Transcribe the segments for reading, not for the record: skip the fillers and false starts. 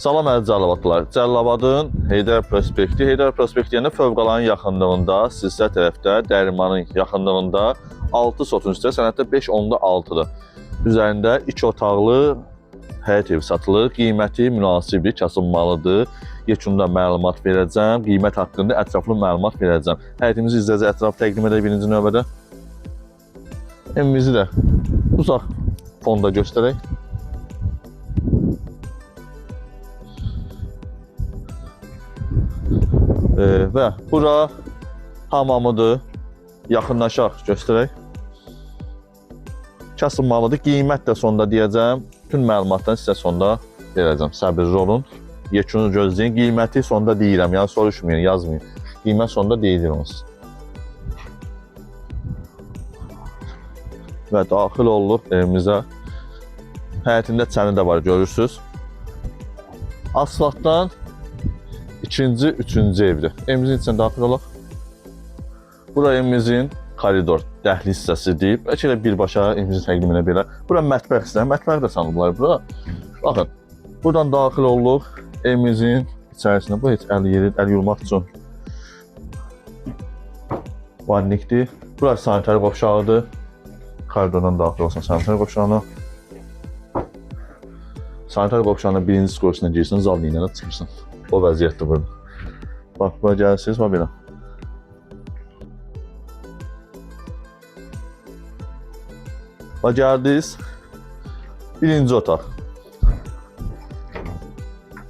Salam əziz Cəlilabadlılar. Cəlilabadın Heydər prospekti. Heydər prospekti yəni Fövqəlanın yaxınlığında, Silsilə tərəfdə, Dərmanın yaxınlığında 6 sotun üstə sənəddə 5.6-dır. Üzərində 2 otaqlı həyət evi satılır. Qiyməti münasibdir, kasınmalıdır. Yekunda məlumat verəcəm. Qiymət haqqında ətraflı məlumat verəcəm. Həyətimizi izləyəcək, ətrafı təqdim edək birinci növbədə. Evimizi də uzaq fonda göstərək. Və bura hamamıdır. Yaxınlaşaq göstərək. Kasınmalıdır. Qiymət də sonda deyəcəm. Bütün məlumatdan sizə sonda verəcəm. Səbirli olun. Yekunu gözləyin. Qiyməti sonda deyirəm. Yəni soruşmayın, yazmayın. Qiymət sonda deyilir siz. Və daxil olub evimizə. Həyətində çəni də var, görürsünüz. Asfaltdan İkinci, üçüncü evdir. Evimizin içine daxil olaq. Bura evimizin koridor, dəhliz hissəsidir. Bəlkə də birbaşa evimizin təqdiminə belə. Bura mətbəx istəyir. Mətbəx də sanıblar bura. Baxın, buradan daxil olduq. Evimizin içərisində. Bu heç əl yeri, əl yurmaq üçün vannikdir. Bura sanitar qovşağıdır. Koridordan daxil olsan sanitar qovşağına. Sanitar qovşağına birinci skorusuna girsin, zal ilə də çıxırsın. O vəziyyətdir burada. Bax, bura gəlirsiniz, bax belə. Bax, gəldiniz. Birinci otaq.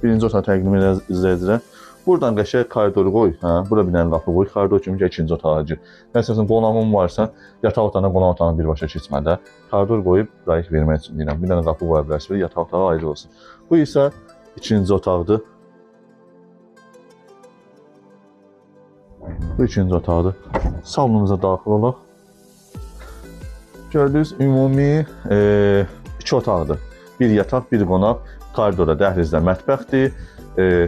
Birinci otaq təqdim izləyicilər. Buradan qəşəng koridoru qoy. Bura bir dənə qapı qoy. Koridor kimi ikinci otağa gir. Məsələn, qonağın varsa, yataq otağına, qonaq otağına birbaşa keçmədə koridor qoyub qayıq vermək üçün deyirəm. Bir dənə qapı qoya bilərsiniz, yataq otağı ayrı olsun. Bu isə ikinci otaqdır. Bu ikinci otaqdır. Salonumuza daxil olaq. Gördüyünüz ümumi 2 otaqdır. Bir yataq, bir qonaq. Koridorda, dəhlizdə mətbəxdir.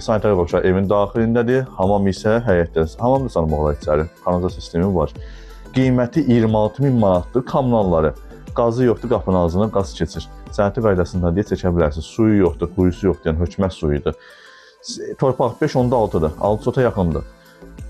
Sanitar qovşağı evin daxilindədir. Hamam isə həyətdə. Hamam da sanmaq olar içəri. Kanalizasiya sistemi var. Qiyməti 26.000 manatdır. Kommunalları. Qazı yoxdur, qapının ağzından qaz keçir. Sənəti qaydasında deyə çəkə bilərsiniz. Suyu yoxdur, quyusu yoxdur. Yəni hökumət suyudur. Torpaq 5.6-dır. 6 sota yaxındır.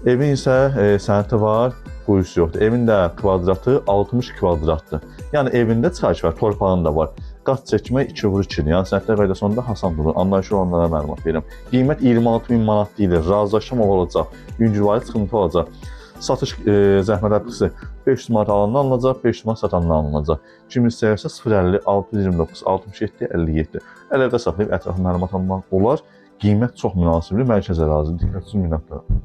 Evin isə sənəti var, quyusu yoxdur. Evin də kvadratı 60 kvadratdır. Yəni evində çıxarış var, torpağın da var. Qaz çəkmək 2/2-dir. Yəni sənətlər qaydasında Hasan durur. Anlayışı olanlara məlumat verirəm. Qiymət 26.000 manat deyilir. Razılaşmaq olacaq. Yüngülvari çıxıntı olacaq. Satış zəhmət haqqısı 500 manat alandan alınacaq, 500 manat satandan alınacaq. Kim istəyirsə 050 629 67 57. Əlaqə saxlayıb ətraflı məlumat almaq olar. Qiymət çox münasibdir. Mərkəz ərazidir. Diqqət üçün minnətdaram.